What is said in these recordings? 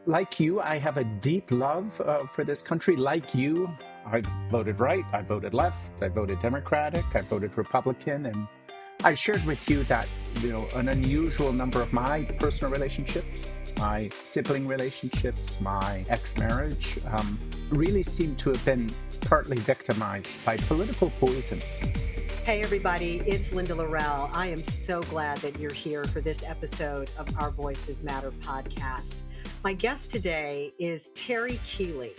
Like you, I have a deep love for this country. Like you, I've voted right, I voted left, I voted Democratic, I voted Republican, and I shared with you that an unusual number of my personal relationships, my sibling relationships, my ex-marriage, really seem to have been partly victimized by political poison. Hey, everybody, it's Linda Laurel. I am so glad that you're here for this episode of Our Voices Matter podcast. My guest today is Terry Keeley.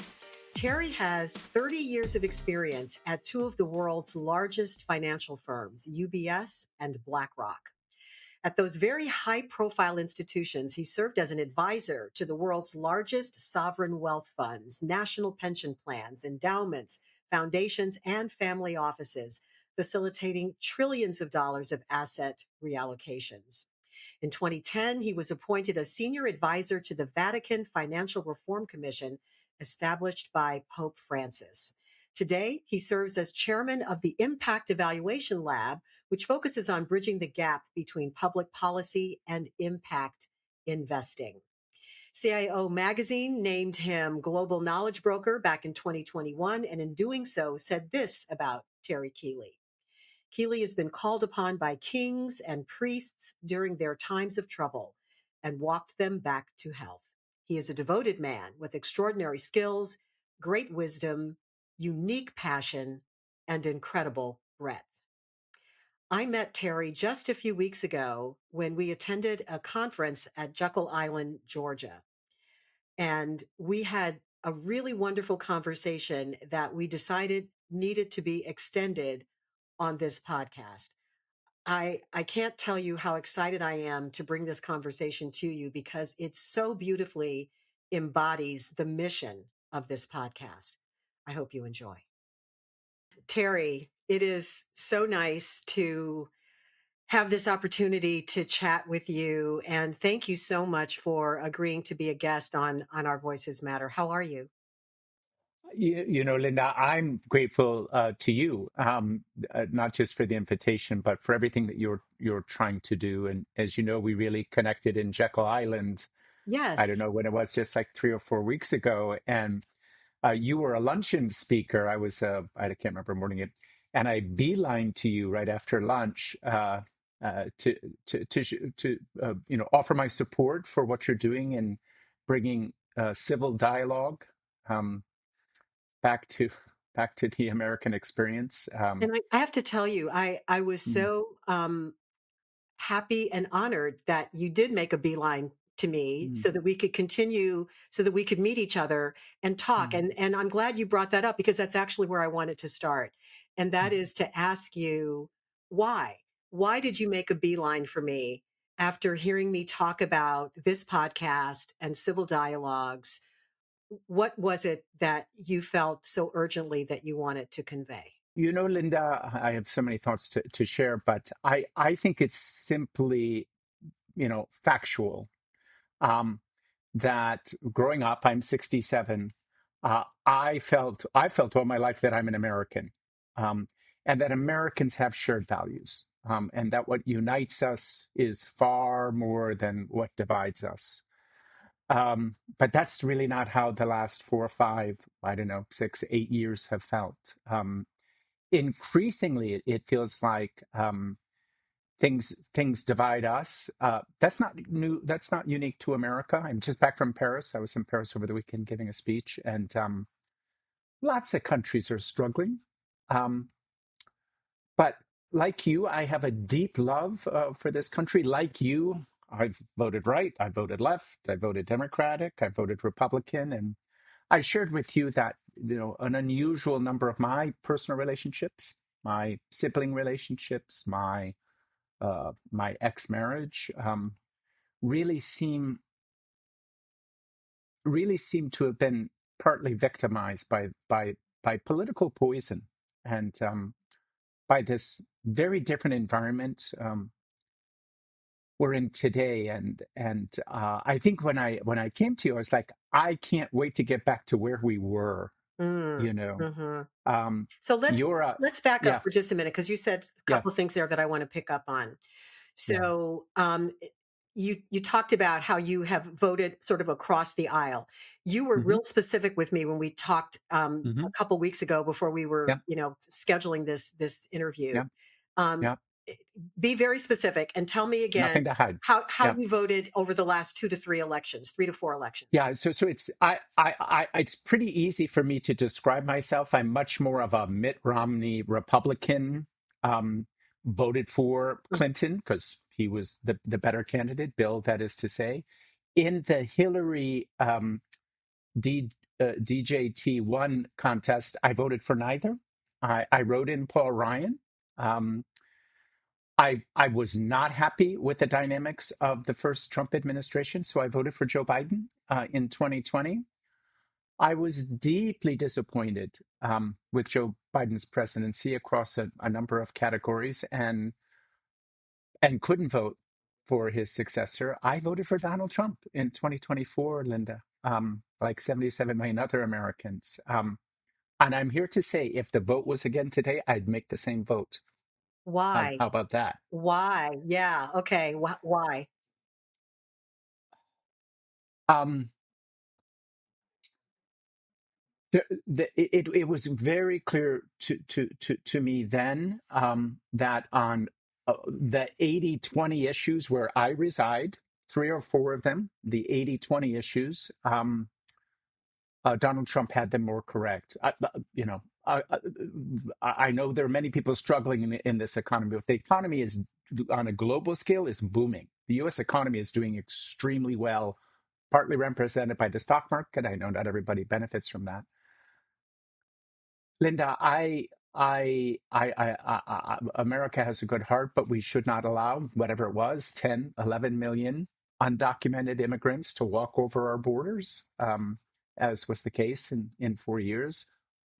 Terry has 30 years of experience at two of the world's largest financial firms, UBS and BlackRock. At those very high profile institutions, he served as an advisor to the world's largest sovereign wealth funds, national pension plans, endowments, foundations, and family offices, facilitating trillions of dollars of asset reallocations. In 2010, he was appointed a senior advisor to the Vatican Financial Reform Commission established by Pope Francis. Today, he serves as chairman of the Impact Evaluation Lab, which focuses on bridging the gap between public policy and impact investing. CIO Magazine named him Global Knowledge Broker back in 2021, and in doing so, said this about Terry Keeley. Keeley has been called upon by kings and priests during their times of trouble and walked them back to health. He is a devoted man with extraordinary skills, great wisdom, unique passion, and incredible breadth. I met Terry just a few weeks ago when we attended a conference at Jekyll Island, Georgia. And we had a really wonderful conversation that we decided needed to be extended on this podcast. I can't tell you how excited I am to bring this conversation to you because it so beautifully embodies the mission of this podcast. I hope you enjoy. Terry, it is so nice to have this opportunity to chat with you. And thank you so much for agreeing to be a guest on Our Voices Matter. How are you? Linda, I'm grateful to you, not just for the invitation, but for everything that you're trying to do. And as you know, we really connected in Jekyll Island. I don't Yes. know when it was, just like 3 or 4 weeks ago. And you were a luncheon speaker. I can't remember morning it, and I beelined to you right after lunch to offer my support for what you're doing in bringing civil dialogue. Um, back to the American experience. And I have to tell you, I was Mm, so happy and honored that you did make a beeline to me mm, so that we could continue, so that we could meet each other and talk. mm, And I'm glad you brought that up because that's actually where I wanted to start. And that mm. is to ask you why? Why did you make a beeline for me after hearing me talk about this podcast and civil dialogues? What was it that you felt so urgently that you wanted to convey? Linda, I have so many thoughts to share, but I think it's simply, factual. Um, that growing up, I'm 67. I felt all my life that I'm an American, um, and that Americans have shared values, and that what unites us is far more than what divides us. But that's really not how the last 4 or 5, I don't know, 6, 8 years have felt. Increasingly, it feels like things divide us. That's not new. That's not unique to America. I'm just back from Paris. I was in Paris over the weekend giving a speech, and lots of countries are struggling. Um, but like you, I have a deep love for this country. Like you, I've voted right, I voted left, I voted Democratic, I voted Republican, and I shared with you that an unusual number of my personal relationships, my sibling relationships, my ex-marriage, really seem to have been partly victimized by political poison and by this very different environment we're in today. And I think when I came to you, I was like, I can't wait to get back to where we were. Mm, You know, mhm. um, So let's you're a let's back up yeah, for just a minute because you said a yeah, couple of things there that I want to pick up on. yeah. So you talked about how you have voted sort of across the aisle. You were Hmm. real specific with me when we talked Hmm. a couple weeks ago before we were, Yeah, scheduling this interview. yeah, Um, yeah. be very specific and tell me again Nothing to hide. how Yeah. you voted over the last 2 to 3 elections, 3 to 4 elections. Yeah, so it's it's pretty easy for me to describe myself. I'm much more of a Mitt Romney Republican. Um, Voted for Mhm. Clinton because he was the better candidate. Bill, that is to say, in the Hillary D, DJT1 contest, I voted for neither. I wrote in Paul Ryan. Um, I was not happy with the dynamics of the first Trump administration, so I voted for Joe Biden in 2020. I was deeply disappointed with Joe Biden's presidency across a number of categories, and couldn't vote for his successor. I voted for Donald Trump in 2024, Linda, like 77 million other Americans. And I'm here to say, if the vote was again today, I'd make the same vote. Why? How about that? Why? Yeah. Okay. Why? Um, it was very clear to me then that on the 80-20 issues where I reside, three or four of them, the 80-20 issues, Donald Trump had them more correct. I know there are many people struggling in this economy, but the economy is on a global scale is booming. The U.S. economy is doing extremely well, partly represented by the stock market. I know not everybody benefits from that. Linda, America has a good heart, but we should not allow whatever it was, 10, 11 million undocumented immigrants to walk over our borders, as was the case in 4 years.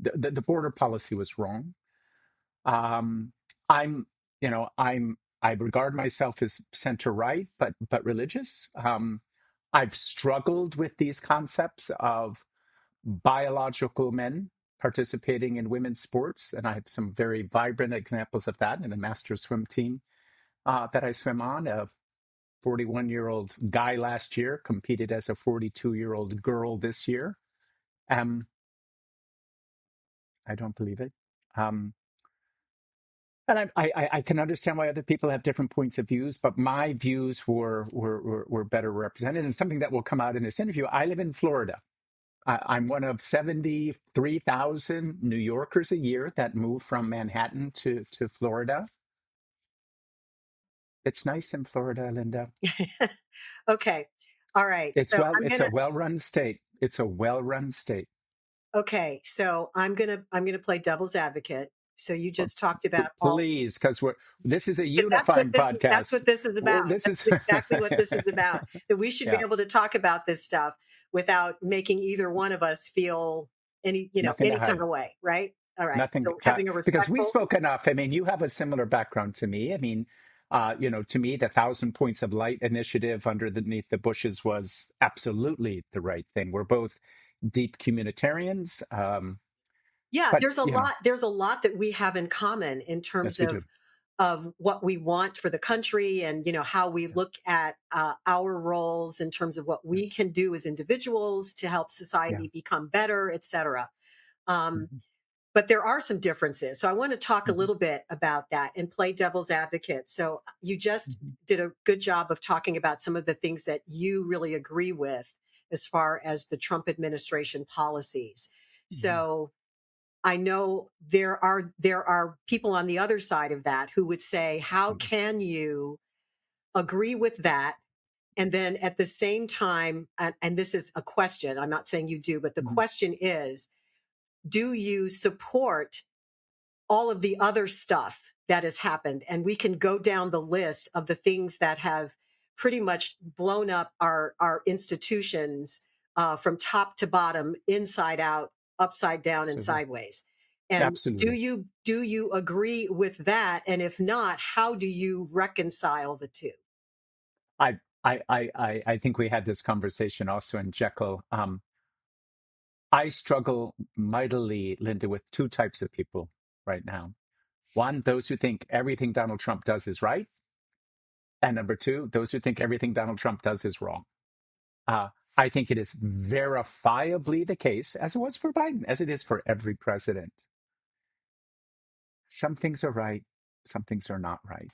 The border policy was wrong. Um, I'm, I regard myself as center right, but religious. I've struggled with these concepts of biological men participating in women's sports. And I have some very vibrant examples of that in a master swim team that I swim on. A 41-year-old guy last year competed as a 42-year-old girl this year. Um, I don't believe it. Um, and I can understand why other people have different points of views, but my views were better represented. And something that will come out in this interview. I live in Florida. I'm one of 73,000 New Yorkers a year that move from Manhattan to Florida. It's nice in Florida, Linda. Okay. All right. So I'm It's a gonna well-run state. It's a well-run state. okay. So I'm gonna play devil's advocate. So you just talked about all Please, because this is a because unifying that's podcast. what this is about. This That's is exactly what this is about. That we should be yeah, able to talk about this stuff without making either one of us feel nothing to any kind hide. of way, right? All right. Nothing So to, having a because we respectful. spoke enough. I mean, you have a similar background to me. I mean, to me, the Thousand Points of Light initiative underneath the bushes was absolutely the right thing. We're both deep communitarians, Yeah, but there's a lot that we have in common in terms yes, we do. of what we want for the country and how we Yeah, look at our roles in terms of what yeah, we can do as individuals to help yeah. society become better, et cetera. Um, Hmm. but there are some differences. So I want to talk a Hmm. little bit about that and play devil's advocate. So you just Hmm. did a good job of talking about some of the things that you really agree with as far as the Trump administration policies. Hmm. So I know there are people on the other side of that who would say, how Absolutely. can you agree with that? And then at the same time, and this is a question, I'm not saying you do, but the Hmm. question is, do you support all of the other stuff that has happened? And we can go down the list of the things that have pretty much blown up our institutions from top to bottom, inside out, upside down, and Absolutely. sideways. And Absolutely. do you agree with that? And if not, how do you reconcile the two? I, I think we had this conversation also in Jekyll. I struggle mightily, Linda, with two types of people right now. One, those who think everything Donald Trump does is right, And number two, those who think everything Donald Trump does is wrong. Uh, I think it is verifiably the case, as it was for Biden, as it is for every president. Some things are right, some things are not right.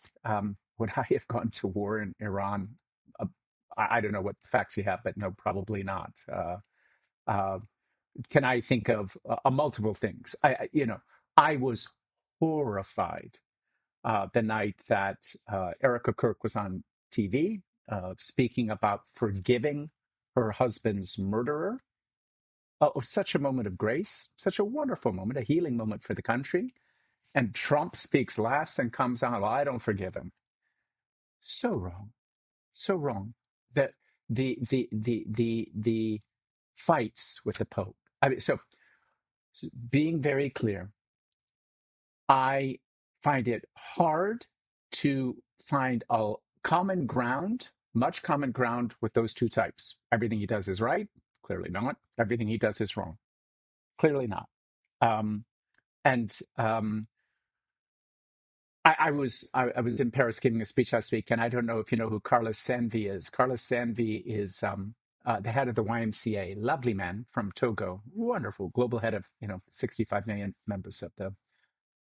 Would I have gone to war in Iran? Uh, I don't know what facts you have, but no, probably not. Uh, can I think of multiple things? I was horrified the night that Erica Kirk was on TV speaking about forgiving her husband's murderer. Oh, such a moment of grace, such a wonderful moment, a healing moment for the country. And Trump speaks last and comes on, well, I don't forgive him. So wrong, so wrong. That the fights with the Pope. I mean, so being very clear, I find it hard to find a common ground, much common ground with those two types. Everything he does is right, clearly not. Everything he does is wrong, clearly not. Um, and I was in Paris giving a speech last week, and I don't know if you know who Carlos Sanvi is. Carlos Sanvi is the head of the YMCA, lovely man from Togo, wonderful global head of 65 million members of the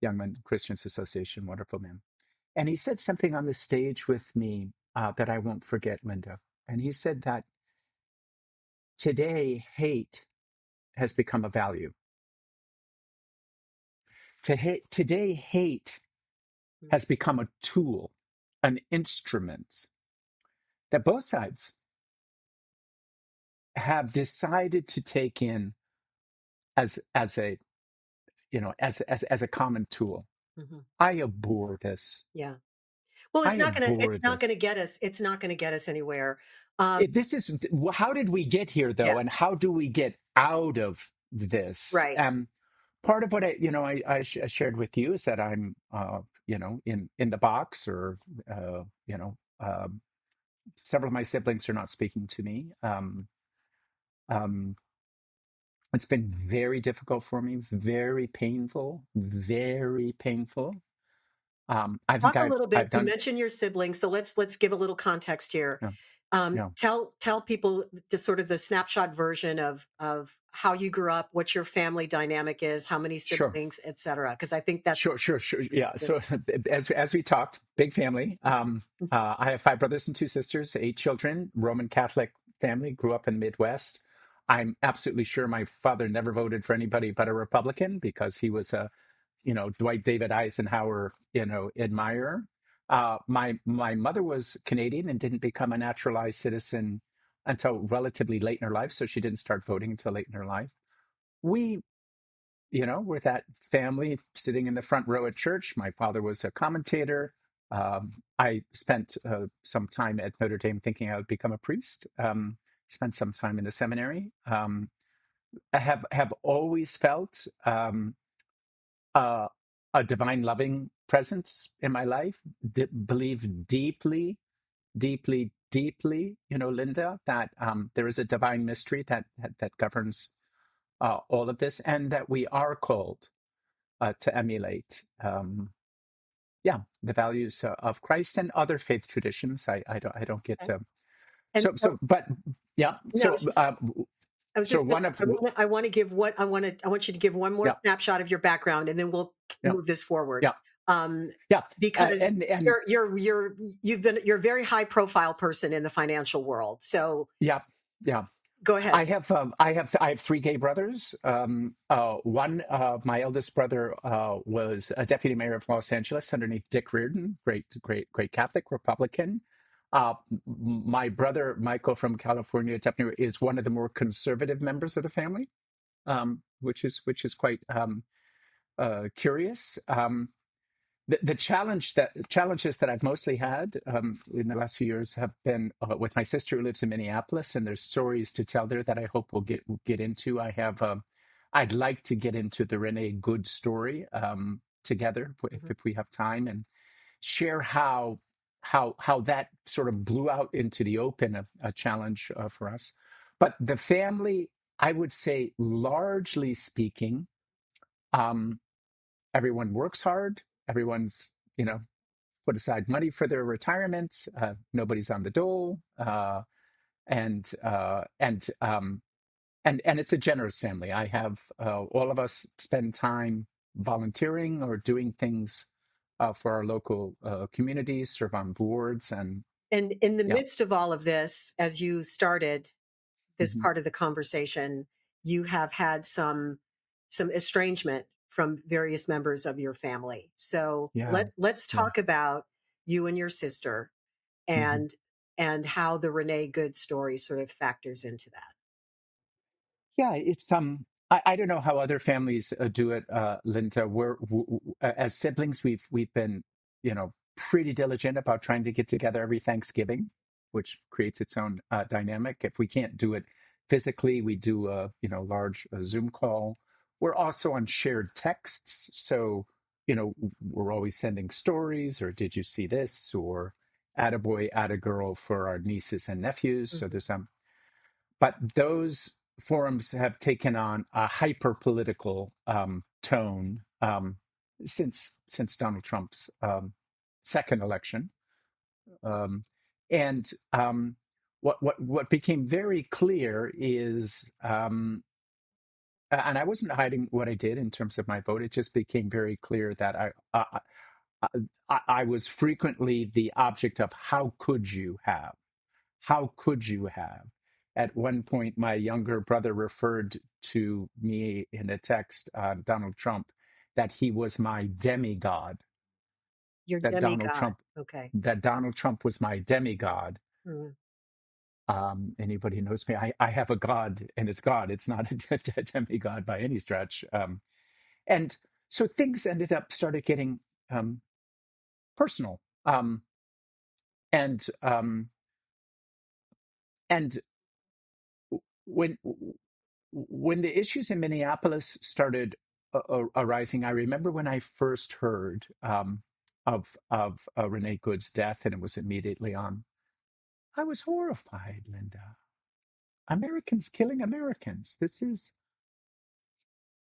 Young Men Christians Association, wonderful man. And he said something on the stage with me that I won't forget, Linda. And he said that today hate has become a value. Today hate has become a tool, an instrument that both sides have decided to take in as a as a common tool. Mhm. I abhor this. Yeah. Well, I abhor it's not gonna this. get us. It's not gonna get us anywhere. Um, This is how did we get here yeah. though, and how do we get out of this? Right. Part of what I shared with you is that I'm in the box, or several of my siblings are not speaking to me. Um, it's been very difficult for me, very painful, very painful. I think Talk a I've little bit. I've You done. mentioned your siblings, so let's give a little context here. Yeah, yeah, Tell people the sort of the snapshot version of how you grew up, what your family dynamic is, how many sure. siblings, et cetera. Because I think that's Sure. Yeah. So as we talked, big family. I have 5 brothers and 2 sisters, 8 children, Roman Catholic family. Grew up in the Midwest. I'm absolutely sure my father never voted for anybody but a Republican because he was a Dwight David Eisenhower admirer. My mother was Canadian and didn't become a naturalized citizen until relatively late in her life, so she didn't start voting until late in her life. We with that family sitting in the front row at church. My father was a commentator. I spent some time at Notre Dame thinking I would become a priest. Spent some time in the seminary. I have always felt uh, a divine loving presence in my life. Believe deeply, deeply, deeply, Linda, that there is a divine mystery that governs all of this, and that we are called to emulate, the values of Christ and other faith traditions. I don't get okay. to And so but yeah. no, I was So just gonna one of I wanna give what I want you to give one more yeah snapshot of your background, and then we'll yeah move this forward. yeah Um, yeah because and you're a very high profile person in the financial world. So yeah yeah. go ahead. I have 3 gay brothers. One, my eldest brother, was a deputy mayor of Los Angeles underneath Dick Reardon, great Catholic Republican. My brother Michael from California, deputy mayor, is one of the more conservative members of the family, which is quite curious. The challenges that I've mostly had in the last few years have been with my sister who lives in Minneapolis, and there's stories to tell there that I hope we'll get into. I'd like to get into the Renee Good story together Mhm. if we have time, and share how that sort of blew out into the open, a challenge for us. But the family, I would say, largely speaking, um, everyone works hard. Everyone's put aside money for their retirement. Nobody's on the dole, and it's a generous family. I have all of us spend time volunteering or doing things for our local communities, serve on boards, and And in the yeah. midst of all of this, as you started this Hmm. part of the conversation, you have had some estrangement from various members of your family. So Yeah, let's yeah. talk about you and your sister Hmm. and and how the Renee Good story sort of factors into that. Yeah, it's I don't know how other families do it, Linda. As siblings, we've been, pretty diligent about trying to get together every Thanksgiving, which creates its own dynamic. If we can't do it physically, we do a large Zoom call. We're also on shared texts, so we're always sending stories, or did you see this, or attaboy, attagirl for our nieces and nephews. So Mhm. there's but those forums have taken on a hyper political tone since Donald Trump's second election, um, and what became very clear is, and I wasn't hiding what I did in terms of my vote. It just became very clear that I was frequently the object of how could you have. How could you have? At one point, my younger brother referred to me in a text, Donald Trump, that he was my demigod. Your That Donald demigod. Trump, Okay. that Donald Trump was my demigod. Mhm. Anybody who knows me, I have a god, and it's God. It's not a demigod by any stretch. And so things started getting personal. And and when when the issues in Minneapolis started arising, I remember when I first heard of Renee Good's death, and it was immediately on. I was horrified, Linda. Americans killing Americans. This is,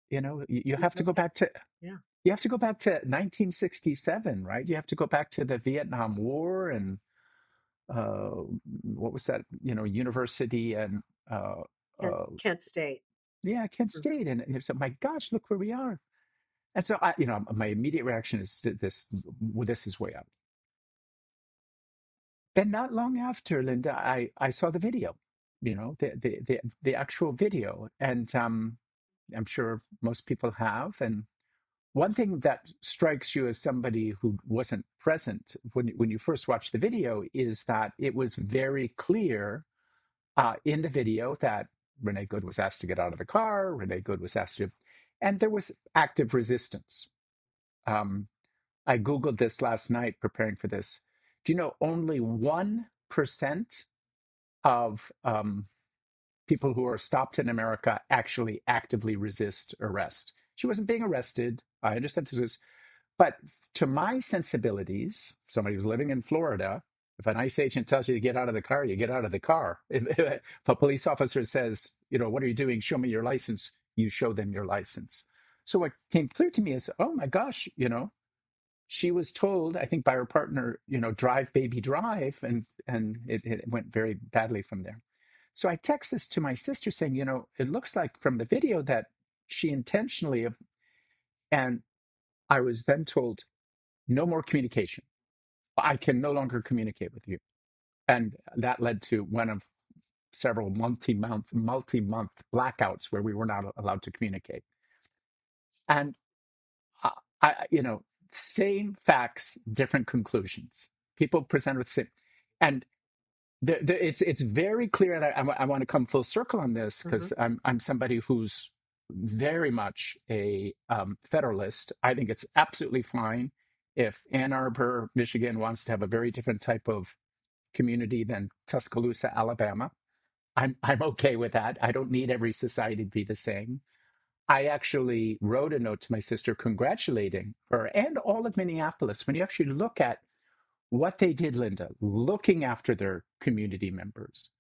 you have to go Significant. back to Yeah. 1967, right? You have to go back to the Vietnam War and uh, what was that? University and uh, Kent State. yeah, Kent Mhm. State, and it's my gosh, look where we are. And so my immediate reaction is this: well, this is way up. Then not long after, Linda, I saw the video, the actual video, and I'm sure most people have. And one thing that strikes you as somebody who wasn't present when you first watch the video is that it was very clear in the video that Renee Good was asked to get out of the car. Renee Good was asked to, and there was active resistance. Um, I Googled this last night preparing for this. Do you know only 1% of people who are stopped in America actually actively resist arrest? She wasn't being arrested. I understand this was, but to my sensibilities, somebody who's living in Florida, if an ICE agent tells you to get out of the car, you get out of the car. If a police officer says, what are you doing? Show me your license. You show them your license. So what came clear to me is, oh my gosh, she was told, I think, by her partner, drive, baby, drive, and it went very badly from there. So I text this to my sister saying, it looks like from the video that she intentionally, and I was then told, no more communication. I can no longer communicate with you. And that led to one of several multi-month blackouts where we were not allowed to communicate. And I, same facts, different conclusions. People present with the same, and it's very clear. And I want to come full circle on this Mhm. because I'm somebody who's very much a federalist. I think it's absolutely fine if Ann Arbor, Michigan, wants to have a very different type of community than Tuscaloosa, Alabama. I'm okay with that. I don't need every society to be the same. I actually wrote a note to my sister congratulating her and all of Minneapolis. When you actually look at what they did, Linda, looking after their community members,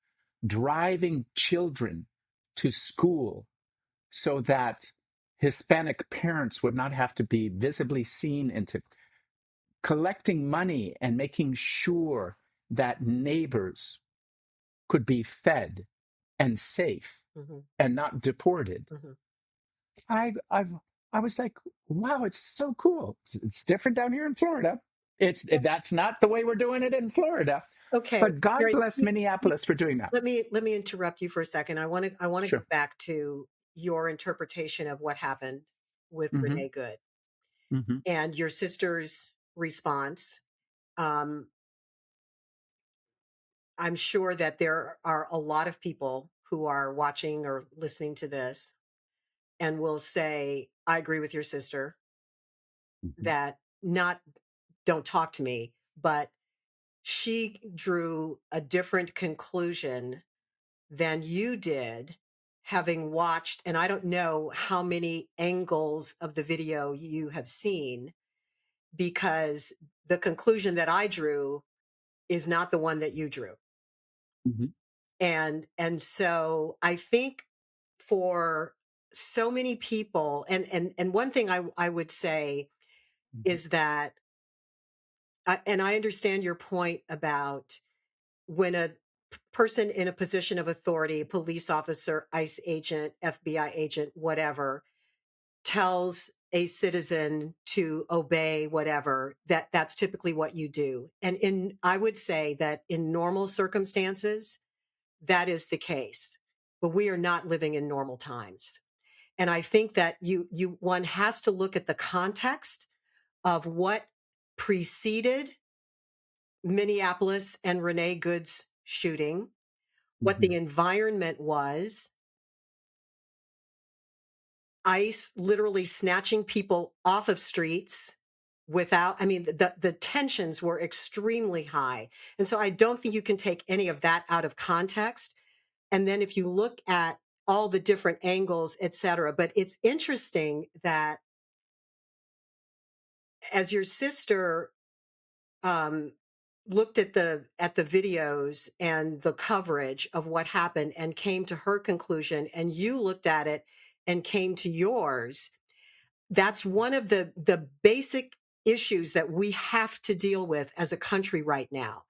driving children to school so that Hispanic parents would not have to be visibly seen into. collecting money and making sure that neighbors could be fed and safe Hmm. and not deported. Hmm. I've I was like, wow, it's so cool. It's different down here in Florida. It's that's not the way we're doing it in Florida. Okay, But God Gary, bless Minneapolis for doing that. let me interrupt you for a second. I want to Sure. get back to your interpretation of what happened with Hmm. Renee Good Hmm. and your sister's response. Um, I'm sure that there are a lot of people who are watching or listening to this and will say, I agree with your sister Hmm. that not don't talk to me, but she drew a different conclusion than you did, having watched, and I don't know how many angles of the video you have seen, because the conclusion that I drew is not the one that you drew. Hmm. And so I think for so many people, and one thing I would say Hmm. is that and I understand your point about when a person in a position of authority, police officer, ICE agent, FBI agent, whatever, tells a citizen to obey whatever, that's typically what you do. And in I would say that in normal circumstances, that is the case. But we are not living in normal times. And I think that you one has to look at the context of what preceded Minneapolis and Renee Good's shooting, what Hmm. the environment was, ICE literally snatching people off of streets without, I mean, the tensions were extremely high. And so I don't think you can take any of that out of context. And then if you look at all the different angles, et cetera, but it's interesting that as your sister um, looked at the videos and the coverage of what happened and came to her conclusion, and you looked at it and came to yours, that's one of the basic issues that we have to deal with as a country right now,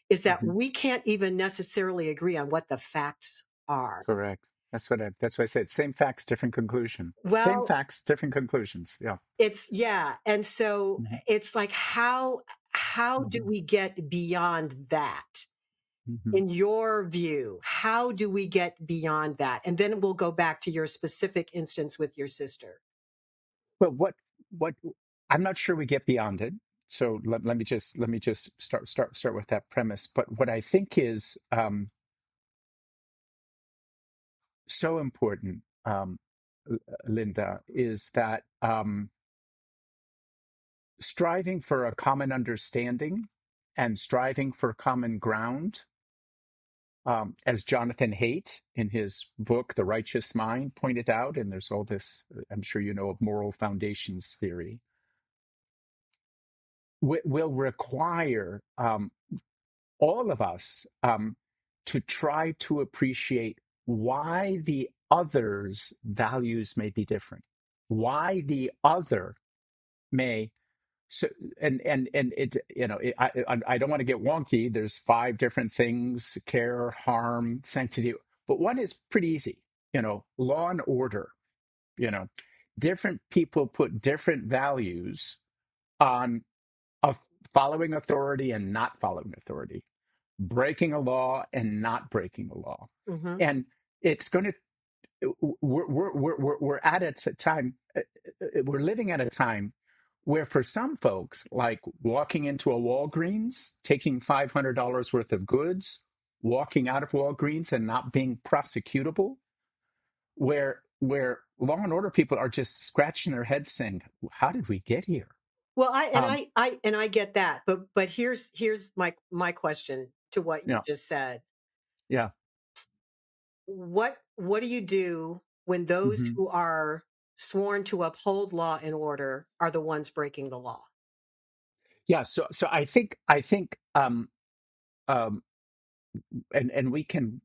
is that Hmm. we can't even necessarily agree on what the facts are. Correct. That's what I said. Same facts, different conclusion. Same Well, facts, different conclusions. Yeah. it's yeah, and so Hmm. it's like how do Hmm. we get beyond that? Hmm. In your view, how do we get beyond that? And then we'll go back to your specific instance with your sister. Well, what I'm not sure we get beyond it. So let me just start with that premise. But what I think is so important, Linda, is that striving for a common understanding and striving for common ground, as Jonathan Haidt in his book *The Righteous Mind* pointed out, and there's all this, I'm sure you know of moral foundations theory, will require all of us to try to appreciate why the other's values may be different, why the other may. So and it, I don't want to get wonky. There's five different things: care, harm, sanctity. But one is pretty easy. Law and order. You know, different people put different values on of following authority and not following authority, breaking a law and not breaking a law. Hmm. And it's going to we're at a time, we're living at a time where for some folks, like walking into a Walgreens, taking $500 worth of goods, walking out of Walgreens and not being prosecutable, where law and order people are just scratching their heads saying, how did we get here? Well, I and um I get that, but here's my question to what you yeah. just said. Yeah. What do you do when those Hmm. who are sworn to uphold law and order are the ones breaking the law? Yeah, so I think um and we can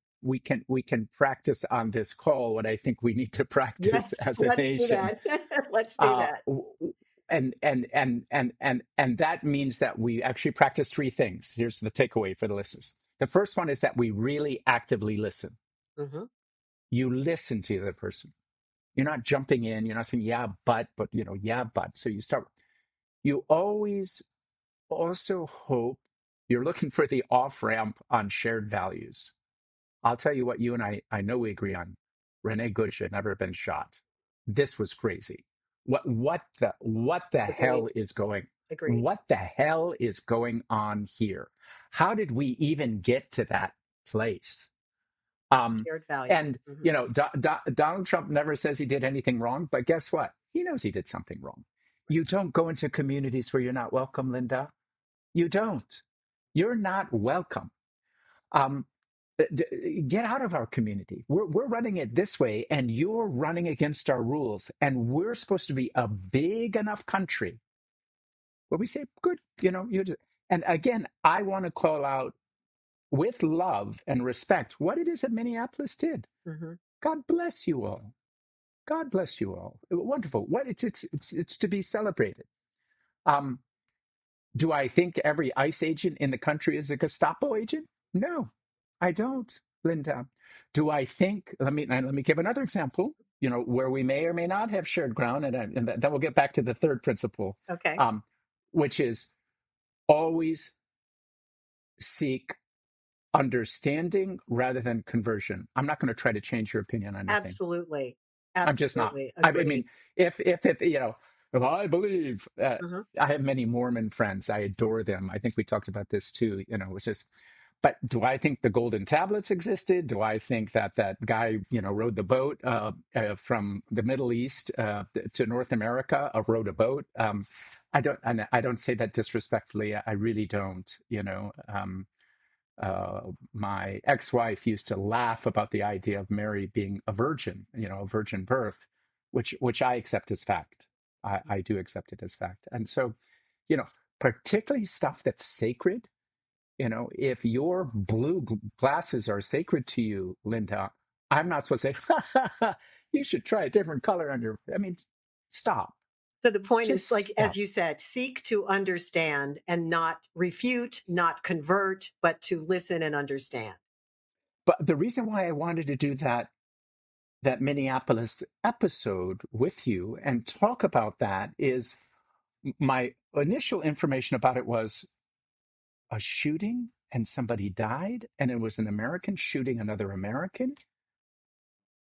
practice on this call what I think we need to practice Yes, as a let's do nation. that. Let's do uh that. and that means that we actually practice three things. Here's the takeaway for the listeners. The first one is that we really actively listen. Hmm. You listen to the other person. You're not jumping in. You're not saying, yeah, but, yeah, but. So you start, you always also hope you're looking for the off ramp on shared values. I'll tell you what you and I know we agree on. Rene Good should never have been shot. This was crazy. What the Agreed. hell is going, Agreed. what the hell is going on here? How did we even get to that place? Shared value. And Hmm. Donald Trump never says he did anything wrong, but guess what? He knows he did something wrong. You don't go into communities where you're not welcome, Linda. You don't. You're not welcome. Um, get out of our community. We're running it this way, and you're running against our rules. And we're supposed to be a big enough country where we say, good, you just, and again, I want to call out with love and respect what it is that Minneapolis did. Hmm. God bless you all. God bless you all. Wonderful. What it's to be celebrated. Um, do I think every ICE agent in the country is a Gestapo agent? No, I don't, Linda. Do I think? Let me give another example. Where we may or may not have shared ground, and then we'll get back to the third principle, Okay. um, which is always seek understanding rather than conversion. I'm not going to try to change your opinion on anything. Absolutely. I'm just not. Absolutely. I Agreed. mean, if I believe, Hmm. I have many Mormon friends. I adore them. I think we talked about this too. Which is, but do I think the golden tablets existed? Do I think that guy, rowed the boat from the Middle East to North America, rowed a boat? I don't say that disrespectfully. I really don't. My ex-wife used to laugh about the idea of Mary being a virgin, a virgin birth, which I accept as fact. I do accept it as fact. And so, particularly stuff that's sacred, if your blue glasses are sacred to you, Linda, I'm not supposed to say, you should try a different color on your, stop. So the point is, Just like, as stop. you said, seek to understand and not refute, not convert, but to listen and understand. But the reason why I wanted to do that Minneapolis episode with you and talk about that is my initial information about it was a shooting and somebody died and it was an American shooting another American.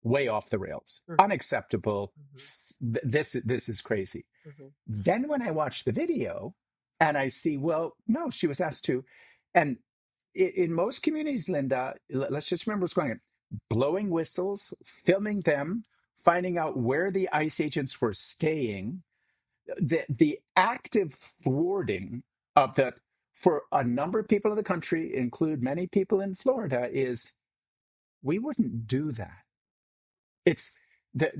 Way off the rails, Hmm. unacceptable. Hmm. This is crazy. Hmm. Then when I watch the video and I see, well, no, she was asked to, and in most communities, Linda, let's just remember what's going on: blowing whistles, filming them, finding out where the ICE agents were staying, the active thwarting of that for a number of people in the country, include many people in Florida, is we wouldn't do that. It's the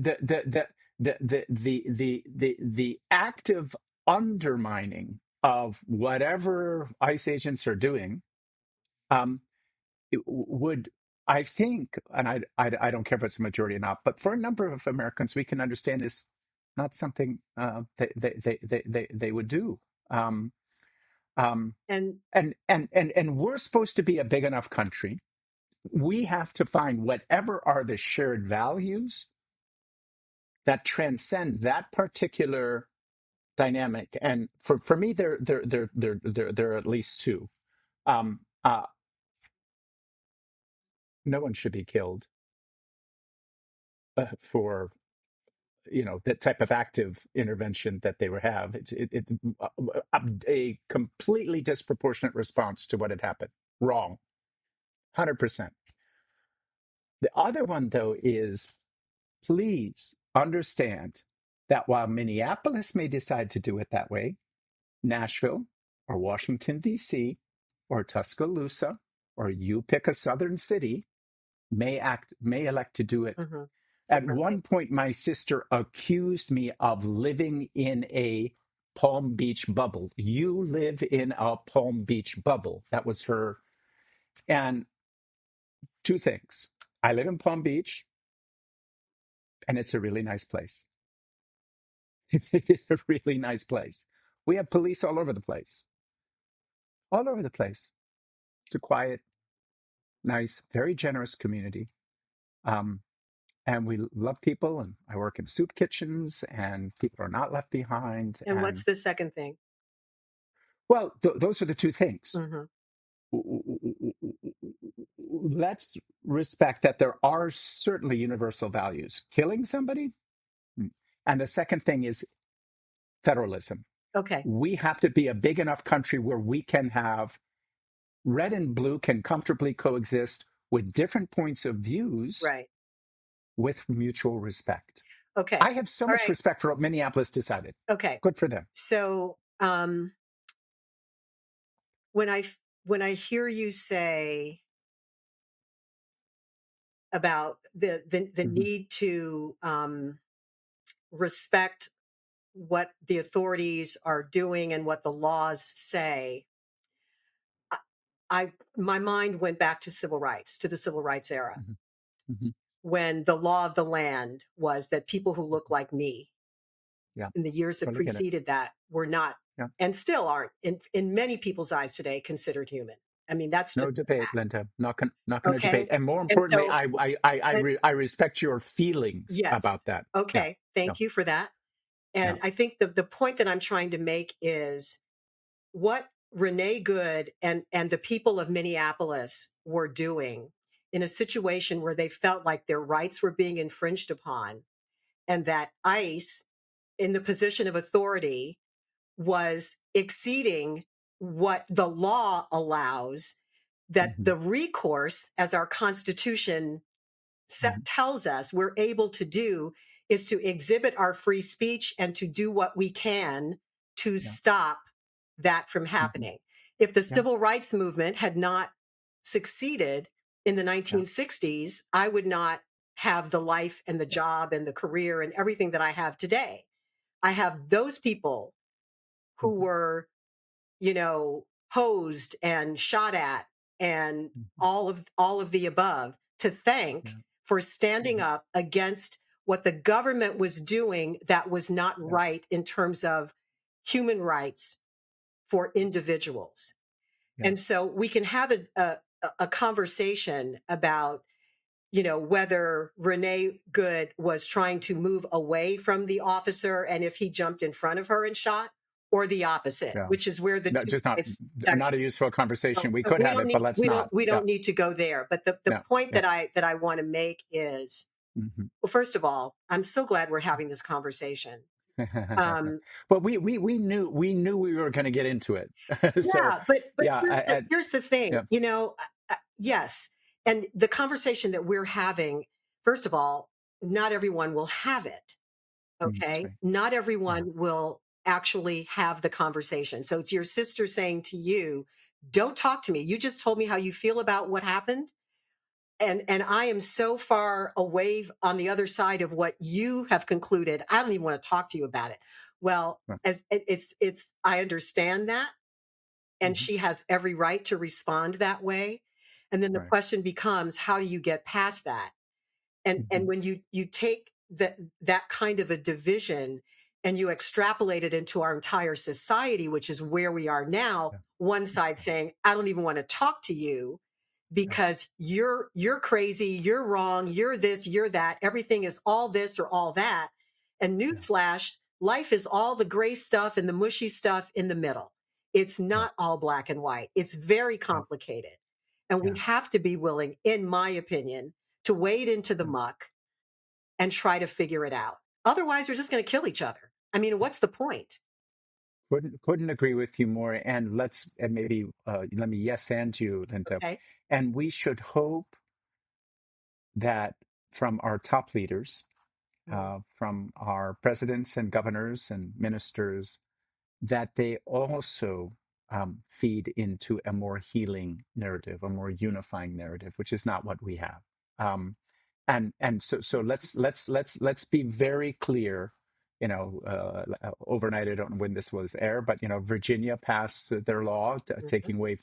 active undermining of whatever ICE agents are doing. It would, I think, and I don't care if it's a majority or not, but for a number of Americans, we can understand is not something they would do. Um, um, And and we're supposed to be a big enough country. We have to find whatever are the shared values that transcend that particular dynamic. And for me, there are at least two. Um, uh, no one should be killed for that type of active intervention that they would have. A completely disproportionate response to what had happened. Wrong, 100%. The other one though is, please understand that while Minneapolis may decide to do it that way, Nashville or Washington, D.C., or Tuscaloosa, or you pick a southern city, may elect to do it. mhm, At differently. one point, my sister accused me of living in a Palm Beach bubble. You live in a Palm Beach bubble. That was her. And two things: I live in Palm Beach, and it's a really nice place. It's a really nice place. We have police all over the place, all over the place. It's a quiet, nice, very generous community. Um, and we love people. And I work in soup kitchens, and people are not left behind. And what's And the second thing? well, those are the two things. Hmm. Let's respect that there are certainly universal values. Killing somebody, and the second thing is federalism. Okay. We have to be a big enough country where we can have red and blue can comfortably coexist with different points of views Right. with mutual respect. Okay. I have so All much right. respect for what Minneapolis decided. Okay. Good for them. So when I hear you say about the Hmm. need to respect what the authorities are doing and what the laws say, I, my mind went back to civil rights, to the civil rights era, Hmm. Hmm. when the law of the land was that people who look like me Yeah. in the years that Well, look at it. preceded that were not, Yeah. and still aren't, in many people's eyes today, considered human. I mean, that's No just a debate, fact. Linda. Not going to debate. Okay. And more And importantly, so, but I respect your feelings yes. about that. Yeah. Okay. Yeah. Thank you for that. Yeah. And I think the point that I'm trying to make is what Renee Good and the people of Minneapolis were doing in a situation where they felt like their rights were being infringed upon, and that ICE, in the position of authority, was exceeding what the law allows, that Hmm. the recourse, as our Constitution Hmm. tells us we're able to do, is to exhibit our free speech and to do what we can to Yeah. stop that from Hmm. happening. If the Yeah. civil rights movement had not succeeded in the Yeah. 1960s, I would not have the life and the Yeah. job and the career and everything that I have today. I have those people who Hmm. were, hosed and shot at and Hmm. all of the above, to thank Yeah. for standing Hmm. up against what the government was doing that was not Yeah. right in terms of human rights for individuals. Yeah. And so we can have a conversation about, whether Renee Good was trying to move away from the officer and if he jumped in front of her and shot, or the opposite, Yeah. which is where the No, two just not sides. not a useful conversation. We But could have it, but let's not. we Yeah. don't need to go there. But the No. point Yeah. that I want to make is, Hmm. well, first of all, I'm so glad we're having this conversation. Um, But we knew we were going to get into it. So yeah, but yeah. here's the thing, Yeah. yes, and the conversation that we're having, first of all, not everyone will have it. That's Okay, right. not Yeah. everyone will actually have the conversation. So it's your sister saying to you, "Don't talk to me. You just told me how you feel about what happened." And I am so far away on the other side of what you have concluded. I don't even want to talk to you about it. Well, Right. as it's I understand that, and Hmm. she has every right to respond that way. And then the Right. question becomes, how do you get past that? And Hmm. when you take that kind of a division and you extrapolate it into our entire society, which is where we are now, Yeah. one side Yeah. saying, I don't even want to talk to you Yeah. because you're crazy, you're wrong, you're this, you're that, everything is all this or all that. And Yeah. newsflash, life is all the gray stuff and the mushy stuff in the middle. It's Yeah. not all black and white. It's very Yeah. complicated. And we Yeah. have to be willing, in my opinion, to wade into the Yeah. muck and try to figure it out. Otherwise, we're just going to kill each other. I mean, what's the point? Couldn't agree with you more. And let's and maybe let me yes and you, Linda. Okay. And we should hope that from our top leaders, Mhm. from our presidents and governors and ministers, that they also feed into a more healing narrative, a more unifying narrative, which is not what we have. Um, and so let's be very clear. Overnight, I don't know when this was air, but Virginia passed their law Mhm. taking away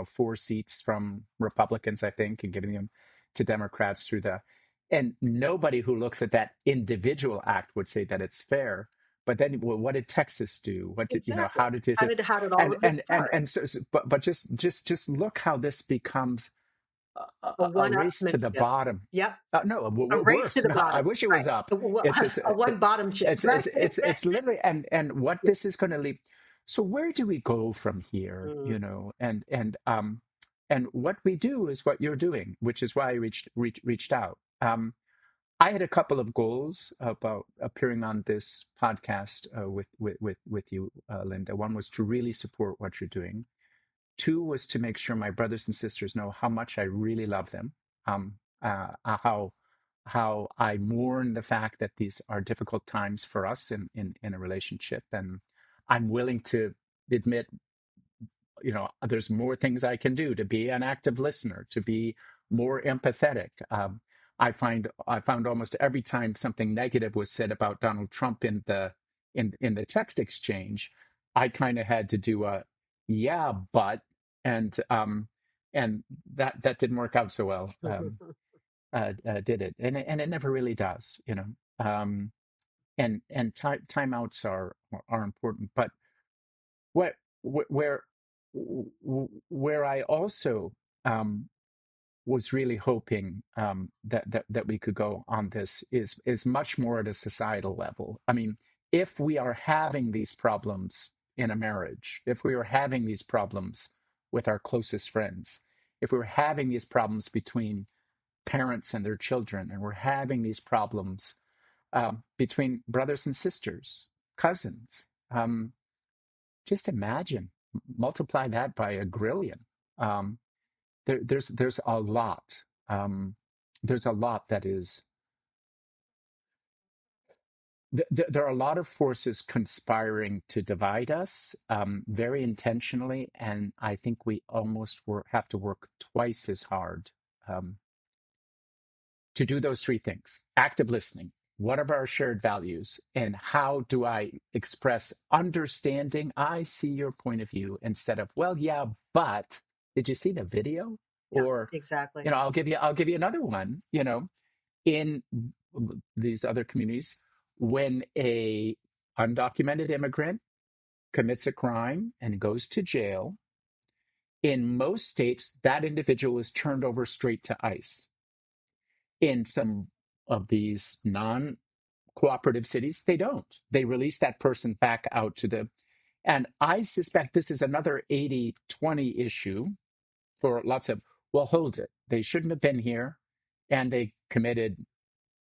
4 seats from Republicans, I think, and giving them to Democrats through the. And nobody who looks at that individual act would say that it's fair, but then, well, what did Texas do? What did, Exactly. how did this, How did all of this start? but just look how this becomes A a race to the one-upmanship. bottom. Yep. No, A race to worse. the No, I bottom. wish it was Right. up. It's A one bottom chip. Right. it's literally, and what Yeah. this is going to lead. So where do we go from here? Mm. And what we do is what you're doing, which is why I reached out. I had a couple of goals about appearing on this podcast with you, Linda. One was to really support what you're doing. Two was to make sure my brothers and sisters know how much I really love them. Um, how I mourn the fact that these are difficult times for us in a relationship, and I'm willing to admit, there's more things I can do to be an active listener, to be more empathetic. I found almost every time something negative was said about Donald Trump in the text exchange, I kind of had to do a yeah, but and and that didn't work out so well. Did it? And it never really does, and timeouts are important, but what where where I also was really hoping that we could go on this is much more at a societal level. I mean, if we are having these problems in a marriage, if we are having these problems with our closest friends, if we're having these problems between parents and their children, and we're having these problems between brothers and sisters, cousins, just imagine, multiply that by a grillion. Um, there's a lot. There's a lot that is. There are a lot of forces conspiring to divide us, very intentionally, and I think we almost have to work twice as hard um, to do those three things: active listening. What are our shared values? And how do I express understanding? I see your point of view, instead of, well, yeah, but did you see the video? Yeah. Or, Exactly. I'll give you another one, in these other communities, when a undocumented immigrant commits a crime and goes to jail, in most states, that individual is turned over straight to ICE. In some of these non-cooperative cities, they don't. They release that person back out to the, and I suspect this is another 80-20 issue for lots of, well, hold it. They shouldn't have been here, and they committed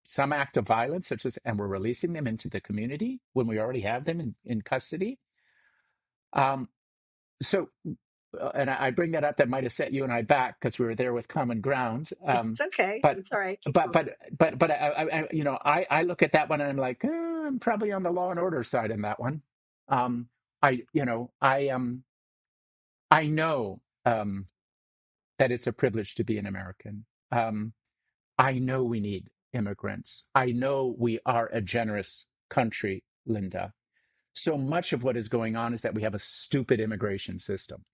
some act of violence, and we're releasing them into the community when we already have them in custody. Um, so, and I bring that up. That might have set you and I back because we were there with common ground. It's okay. But It's all right. Keep but going. but I look at that one and I'm like, I'm probably on the law and order side in that one. Um, I you know I know that it's a privilege to be an American. I know we need immigrants. I know we are a generous country, Linda. So much of what is going on is that we have a stupid immigration system.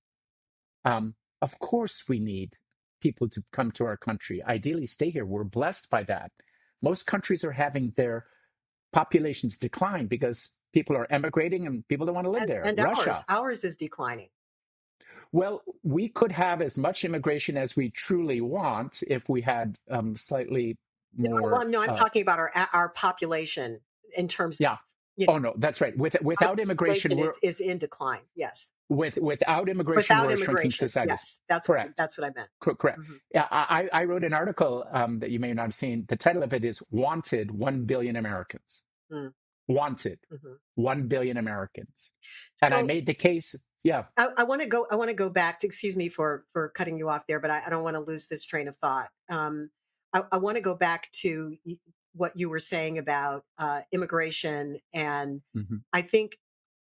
Of course, we need people to come to our country, ideally stay here. We're blessed by that. Most countries are having their populations decline because people are emigrating and people don't want to live there. And Russia. ours is declining. Well, we could have as much immigration as we truly want if we had slightly more. Well, no, I'm talking about our population in terms of, Yeah. you know, Oh no, that's right. our Without immigration, population we're is in decline. Yes. without immigration, Without we're a shrinking immigration. society. Yes. Correct. That's what I meant. Correct. Hmm. Yeah, I wrote an article that you may not have seen. The title of it is "Wanted 1 billion Americans." Mm. Wanted Hmm. 1 billion Americans, and I So made the case. Yeah. I want to go. I want to go back to. Excuse me for cutting you off there, but I don't want to lose this train of thought. I want to go back to what you were saying about immigration, and Hmm. I think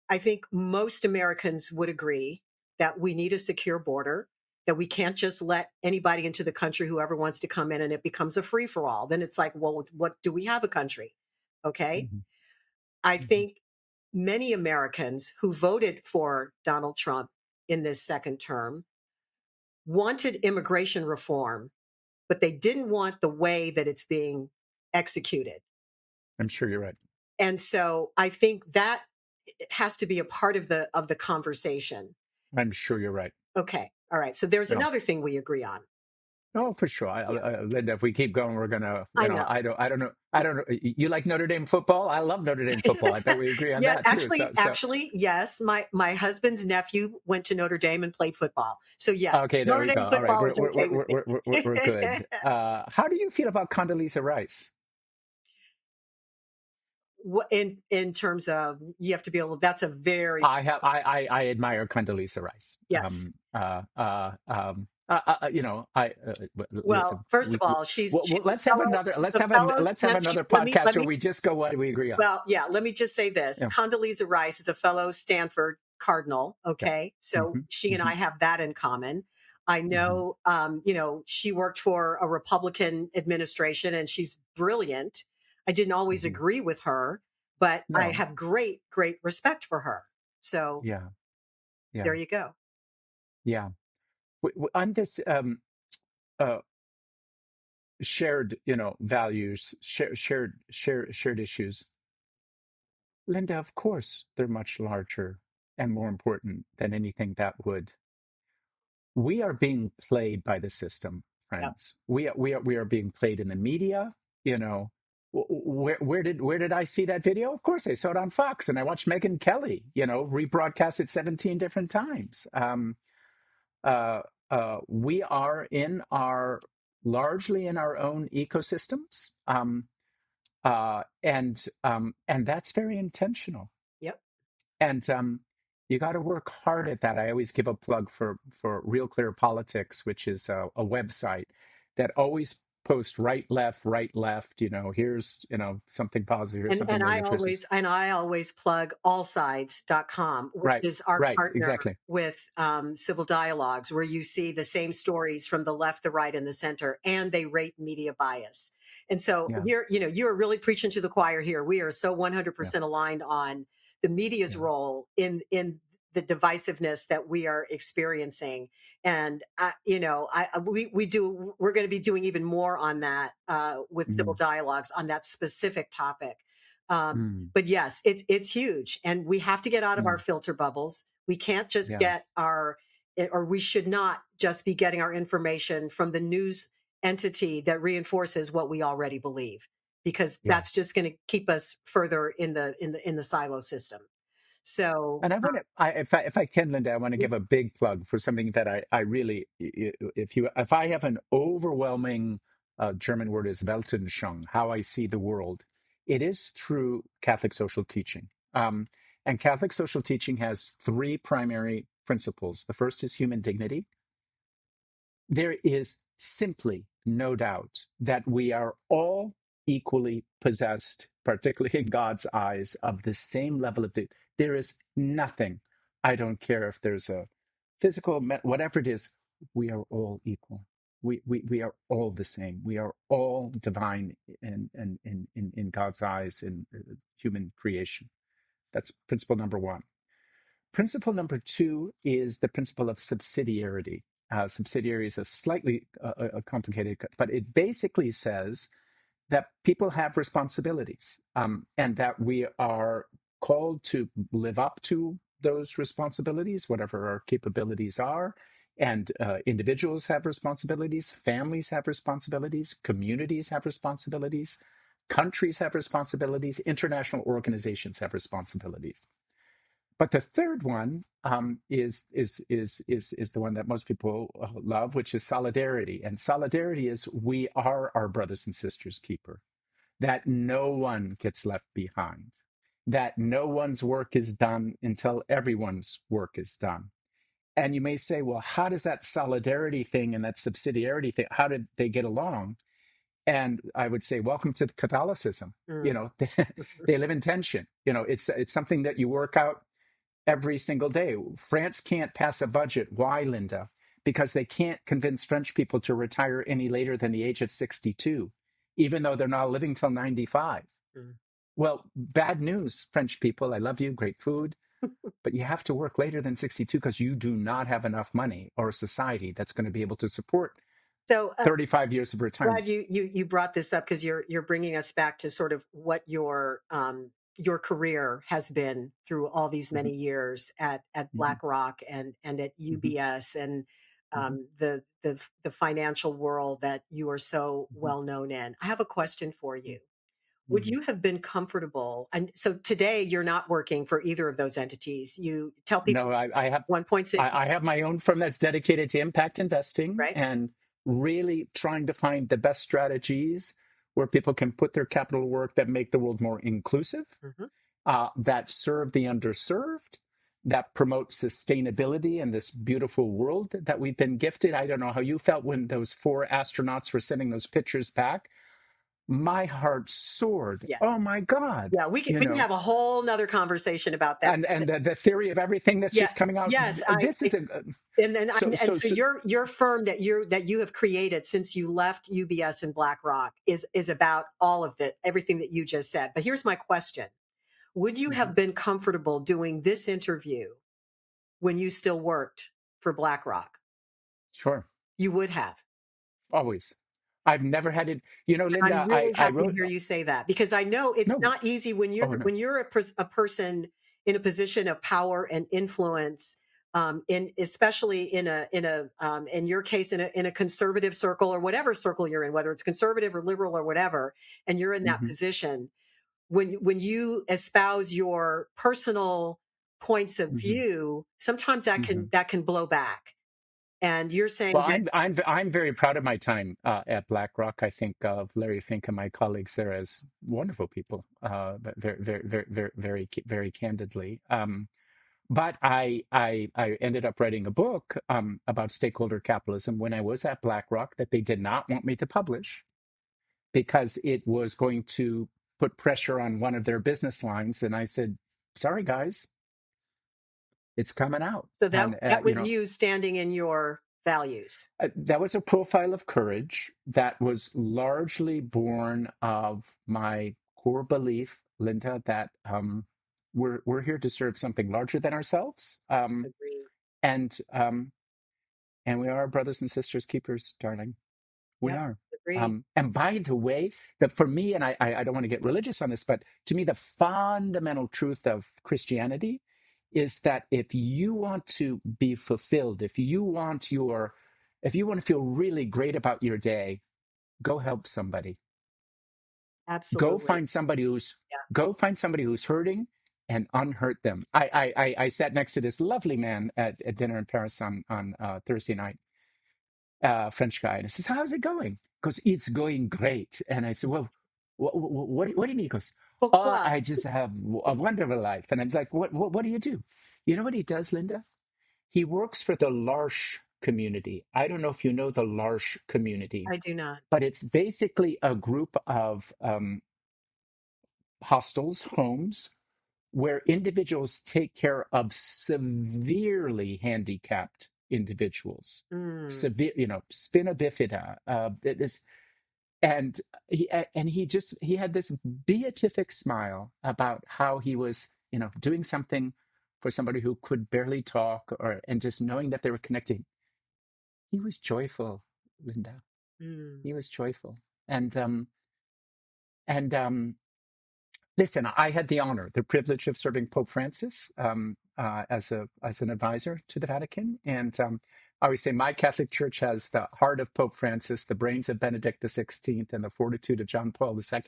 I think most Americans would agree that we need a secure border. That we can't just let anybody into the country, whoever wants to come in, and it becomes a free for all. Then it's like, well, what do we have a country? Okay. Hmm. I Hmm. think many Americans who voted for Donald Trump in this second term wanted immigration reform, but they didn't want the way that it's being executed. I'm sure you're right. And so I think that has to be a part of the conversation. I'm sure you're right. Okay. All right. So there's No. another thing we agree on. Oh, for sure. Yeah. Linda, if we keep going, we're gonna, I know. I don't know. You like Notre Dame football? I love Notre Dame football. I bet we agree on Yeah, that too. So actually, yes. My husband's nephew went to Notre Dame and played football. So yes, okay, there Notre we go. Dame All right, football is okay with me. we're good. How do you feel about Condoleezza Rice? In terms of you have to be able. That's a very I admire Condoleezza Rice. yes. Listen, Well, first of all, she's a let's have fellow. another, She's a fellow. let's have another Let podcast where me we just go, what do we agree on? Well, yeah, let me just say this. Yeah, Condoleezza Rice is a fellow Stanford Cardinal. yeah. Okay. So Hmm. she and Hmm. I have that in common. I Hmm. know, she worked for a Republican administration and she's brilliant. I didn't always Hmm. agree with her, but I No, have great, great respect for her. So yeah, yeah, there you go. yeah. On this uh, shared, values, shared issues, Linda, of course, they're much larger and more important than anything that would. We are being played by the system, Yep. friends. We are being played in the media. You know, where did I see that video? Of course, I saw it on Fox, and I watched Megyn Kelly. Rebroadcast it 17 different times. Uh, we are largely in our own ecosystems, and that's very intentional. Yep. And you got to work hard at that. I always give a plug for Real Clear Politics, which is a website that always posts right, left. Here's something positive, here's And something more nutritious. I always plug allsides.com, which Right, is our right, partner exactly. with Civil Dialogues, where you see the same stories from the left, the right, and the center, and they rate media bias. And so Yeah, you are really preaching to the choir here. We are so yeah, 100% aligned on the media's yeah. role in the divisiveness that we are experiencing. And we're going to be doing even more on that with Civil Mm, Dialogues on that specific topic. mm, But yes, it's huge, and we have to get out of our mm, filter bubbles. We can't just yeah, or we should not just be getting our information from the news entity that reinforces what we already believe, because yeah. that's just going to keep us further in the silo system. So, And I want to, if I can, Linda, I want to give a big plug for something that I really, if I have an overwhelming German word is Weltanschauung, how I see the world, it is through Catholic social teaching. And Catholic social teaching has three primary principles. The first is human dignity. There is simply no doubt that we are all equally possessed, particularly in God's eyes, of the same level of dignity. There is nothing. I don't care if there's a physical, whatever it is, we are all equal. We are all the same. We are all divine in God's eyes in human creation. That's principle number one. Principle number two is the principle of subsidiarity. Subsidiarity is a slightly complicated, but it basically says that people have responsibilities, and that we are called to live up to those responsibilities, whatever our capabilities are. And individuals have responsibilities, families have responsibilities, communities have responsibilities, countries have responsibilities, international organizations have responsibilities. But the third one is the one that most people love, which is solidarity. And solidarity is we are our brothers and sisters' keeper. That no one gets left behind. That no one's work is done until everyone's work is done. And you may say, well, how does that solidarity thing and that subsidiarity thing, how did they get along? And I would say, welcome to Catholicism. mm. They live in tension. It's something that you work out every single day. France can't pass a budget. Why, Linda? Because they can't convince French people to retire any later than the age of 62, even though they're not living till 95. Mm. Well, bad news, French people. I love you, great food, but you have to work later than 62 because you do not have enough money or a society that's going to be able to support So 35 years of retirement. glad you brought this up, because you're bringing us back to sort of what your your career has been through all these Mhm, many years at mhm, BlackRock and at mhm, UBS and mhm, the financial world that you are so mhm, well known in. I have a question for you. Would mhm. you have been comfortable? And so today you're not working for either of those entities. You tell people No, I have 1.6, I have my own firm that's dedicated to impact investing right? and really trying to find the best strategies where people can put their capital to work that make the world more inclusive, Hmm. that serve the underserved, that promote sustainability in this beautiful world that we've been gifted. I don't know how you felt when those four astronauts were sending those pictures back. My heart soared. Yeah. Oh my God, Yeah. We can have a whole nother conversation about that. and the theory of everything that's Yeah. just coming out. Yes. This is a And then so and so so so your firm that you have created since you left UBS and BlackRock is about all of it, everything that you just said. But here's my question. Would you have Mhm. been comfortable doing this interview when you still worked for BlackRock? Sure, You would have. always. I've never had it. You know, And I'm Linda, really I happy to wrote hear you say that because I know it's no. not easy Oh no. when you're a person in a position of power and influence, in especially in your case in a conservative circle or whatever circle you're in, whether it's conservative or liberal or whatever, and you're in that Hmm. position when you espouse your personal points of Hmm. view, sometimes Hmm. that can blow back. And you're Well, saying that I'm very proud of my time at BlackRock. I think of Larry Fink and my colleagues there as wonderful people, but very candidly. But I ended up writing a book about stakeholder capitalism when I was at BlackRock that they did not want me to publish because it was going to put pressure on one of their business lines. And I said, sorry, guys, it's coming out. so And, that was you standing in your values. that was a profile of courage that was largely born of my core belief, Linda, that we're here to serve something larger than ourselves. Agree. And, um, and we are brothers and sisters keepers, darling. We Yep. are. Agree. And by the way, that for me, and I don't want to get religious on this, but to me, the fundamental truth of Christianity is that if you want to be fulfilled, if you want to feel really great about your day, go help somebody. Go Absolutely. find somebody who's Yeah. go find somebody who's hurting and unhurt them. I sat next to this lovely man at dinner in Paris on Thursday night, French guy. And I says, how's it going? Because it's going great. And I said, well, what do you mean? He goes, oh, Pourquoi? I just have a wonderful life. And I'm like, what do you do? You know what he does, Linda? He works for the L'Arche community. I don't know if you know the L'Arche community, I do not. but it's basically a group of hostels, homes, where individuals take care of severely handicapped individuals, Mm, severe, spina bifida. And he had this beatific smile about how he was, doing something for somebody who could barely talk, and just knowing that they were connecting. He was joyful, Linda. mm. He was joyful, and listen, I had the honor, the privilege of serving Pope Francis as an advisor to the Vatican, and I always say my Catholic Church has the heart of Pope Francis, the brains of Benedict XVI, and the fortitude of John Paul II.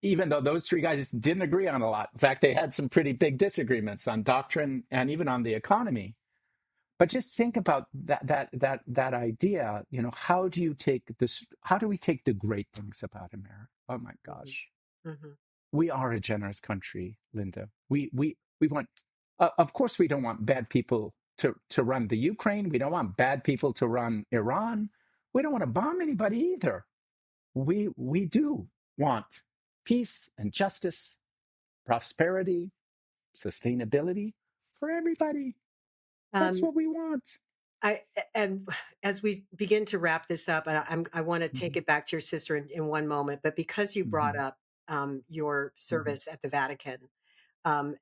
Even though those three guys didn't agree on a lot, in fact, they had some pretty big disagreements on doctrine and even on the economy. But just think about that idea. How do you take this? How do we take the great things about America? Oh my Mhm, gosh, mhm. we are a generous country, Linda. We want, of course, we don't want bad people to run the Ukraine. We don't want bad people to run Iran. We don't want to bomb anybody either. We do want peace and justice, prosperity, sustainability for everybody. That's Um, what we want. and as we begin to wrap this up, I want to take Mhm, it back to your sister in one moment, but because you brought mhm, up your mhm, service at the Vatican,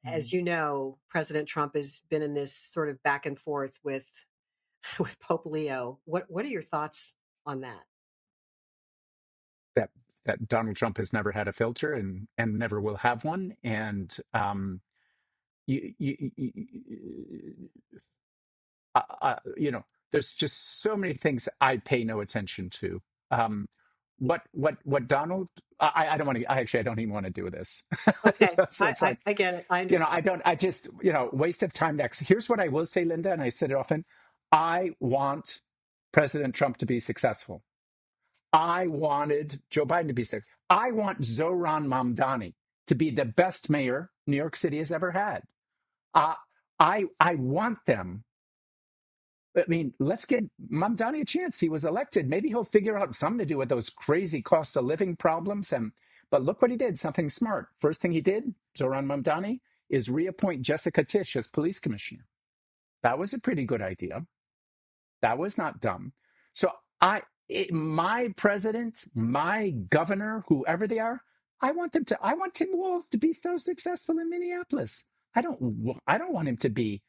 as mhm. you know, President Trump has been in this sort of back and forth with with Pope Leo. What are your thoughts on that? That that Donald Trump has never had a filter and never will have one. And you, you know, there's just so many things I pay no attention to. Um, what Donald? I don't want to. I actually I don't even want to do this. Okay. So it's like, I get it. I you know, understand. I don't. I just, you know, waste of time. Next, here's what I will say, Linda, and I said it often. I want President Trump to be successful. I wanted Joe Biden to be successful. I want Zohran Mamdani to be the best mayor New York City has ever had. Uh, I want them. I mean, let's get Mamdani a chance. He was elected. Maybe he'll figure out something to do with those crazy cost of living problems. And but look what he did. Something smart. First thing he did, Zohran Mamdani, is reappoint Jessica Tisch as police commissioner. That was a pretty good idea. That was not dumb. So my president, my governor, whoever they are, I want them to. I want Tim Walz to be so successful in Minneapolis. I don't want him to be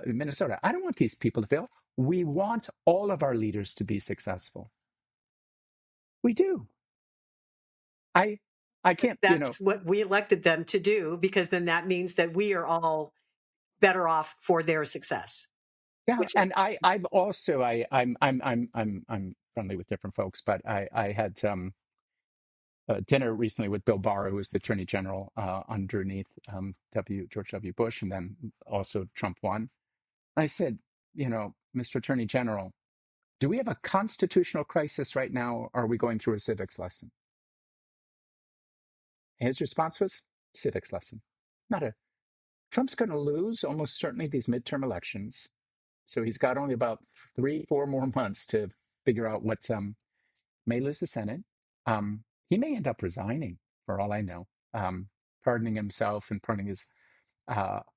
in Minnesota. I don't want these people to fail. We want all of our leaders to be successful. We do. I I can't. You know. That's what we elected them to do, because then that means that we are all better off for their success, Yeah, which and I've also I'm friendly with different folks, but I had dinner recently with Bill Barr, who was the Attorney General underneath George W. Bush, and then also Trump won. I said, you know, Mr. Attorney General, do we have a constitutional crisis right now? Or are we going through a civics lesson? And his response was civics lesson. Not a Trump's going to lose almost certainly these midterm elections. So he's got only about 3-4 more months to figure out what may lose the Senate. He may end up resigning, for all I know, pardoning himself and pardoning his.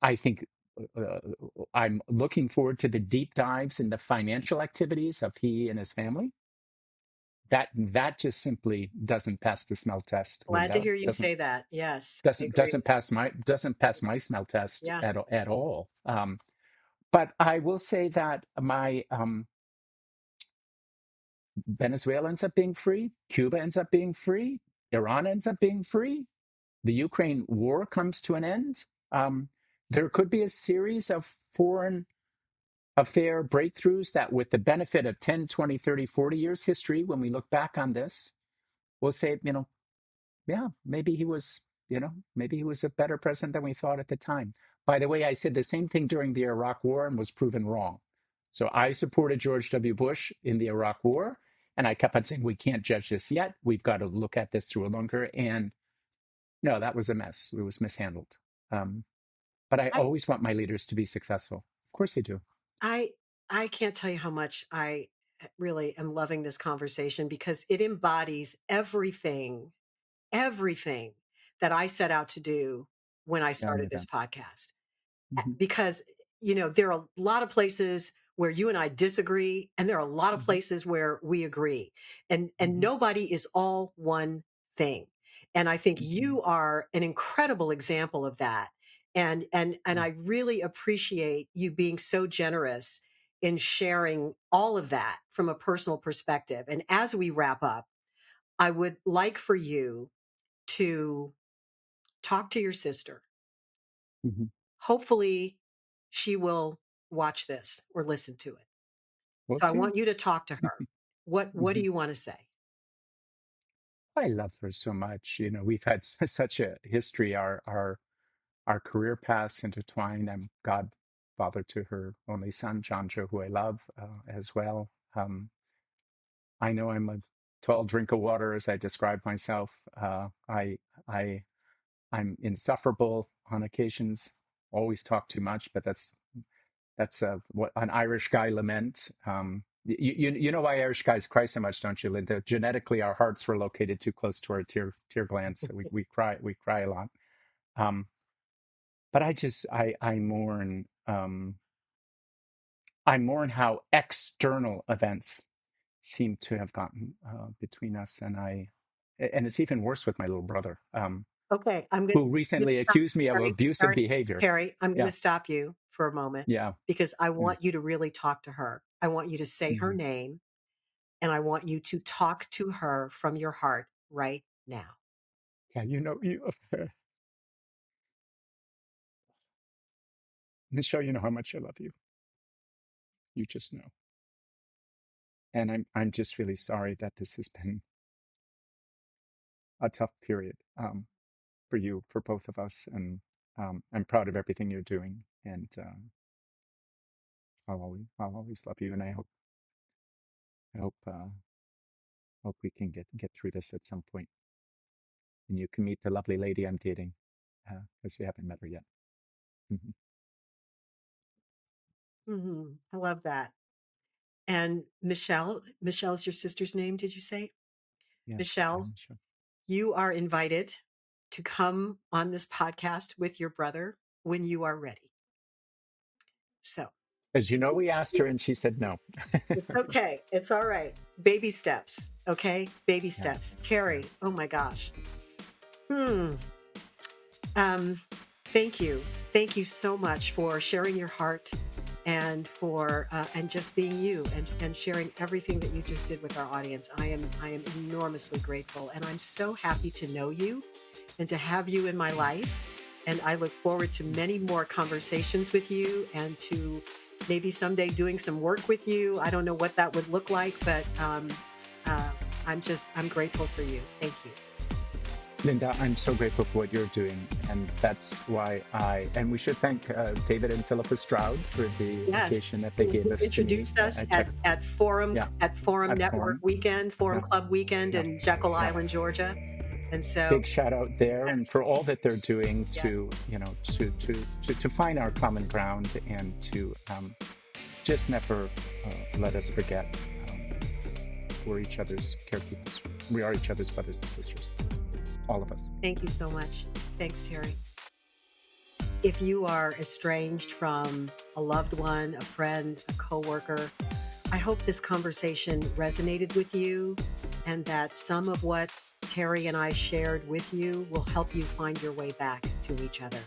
I think uh, I'm looking forward to the deep dives in the financial activities of he and his family. That just simply doesn't pass the smell test, glad to Linda. hear you say that. Yes, I Doesn't agree. pass my smell test Yeah. at all. But I will say that my Venezuela ends up being free, Cuba ends up being free, Iran ends up being free, the Ukraine war comes to an end. There could be a series of foreign affair breakthroughs that, with the benefit of 10, 20, 30, 40 years history, when we look back on this, we'll say, you know, yeah, maybe he was a better president than we thought at the time. By the way, I said the same thing during the Iraq War and was proven wrong. So I supported George W. Bush in the Iraq War, and I kept on saying, we can't judge this yet. We've got to look at this through a longer. And no, that was a mess. It was mishandled. Um, but I I always want my leaders to be successful. Of course I do. I I can't tell you how much I really am loving this conversation, because it embodies everything that I set out to do when I Yeah, I started know this that. podcast. Hmm. Because, there are a lot of places where you and I disagree, and there are a lot of Hmm. places where we agree. And Hmm. nobody is all one thing. And I think Hmm. you are an incredible example of that. And I really appreciate you being so generous in sharing all of that from a personal perspective. And as we wrap up, I would like for you to talk to your sister. Hmm. Hopefully, she will watch this or listen to it. We'll So I see. want you to talk to her. What do Hmm. you want to say? I love her so much. You know, we've had such a history. Our career paths intertwined. I'm godfather to her only son, John Joe, who I love as well. I know I'm a tall drink of water, as I describe myself. I I'm insufferable on occasions. Always talk too much, but that's what an Irish guy lament. You know why Irish guys cry so much, don't you, Linda? Genetically, our hearts were located too close to our tear glands, so we cry a lot. Um, but I mourn I mourn how external events seem to have gotten between us, and it's even worse with my little brother, Okay, who I'm gonna recently stop accused me of Terry, abusive Terry, behavior. Terry, I'm going Yeah, to stop you for a moment, yeah, because I yeah. want you to really talk to her. I want you to say her Hmm. name, and I want you to talk to her from your heart right now. Yeah, Michelle, you know how much I love you. You just know. And I'm just really sorry that this has been a tough period for you, for both of us. And I'm proud of everything you're doing. And I'll always love you. And I hope we can get through this at some point, and you can meet the lovely lady I'm dating, because we haven't met her yet. Hmm. I love that. And Michelle is your sister's name, did you say? Yes, Michelle, Michelle. you are invited to come on this podcast with your brother when you are ready. So As you know, we asked her and she said no. it's okay. It's all right. Baby steps. Okay. Baby Yeah, steps. yeah. Terry, oh my gosh. Hmm. Um, thank you. Thank you so much for sharing your heart and for and just being you and sharing everything that you just did with our audience. I am enormously grateful, and I'm so happy to know you and to have you in my life. And I look forward to many more conversations with you and to maybe someday doing some work with you. I don't know what that would look like, but uh, I'm grateful for you. Thank you. Linda, I'm so grateful for what you're doing, and that's why and we should thank David and Philippa Stroud for the Yes, invitation that they gave who us to meet introduced us at Check. Yeah, at Forum at Network Forum. Weekend, Forum Yeah, Club Weekend yeah, in Jekyll yeah. Island, Georgia. And so, Big shout out there, and yes, for all that they're doing to, yes, to find our common ground, and to just never let us forget we're each other's caretakers. We are each other's brothers and sisters, all of us. thank you so much. Thanks, Terry. If you are estranged from a loved one, a friend, a coworker, I hope this conversation resonated with you and that some of what Terry and I shared with you will help you find your way back to each other.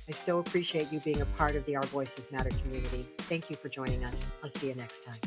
I so appreciate you being a part of the Our Voices Matter community. Thank you for joining us. I'll see you next time.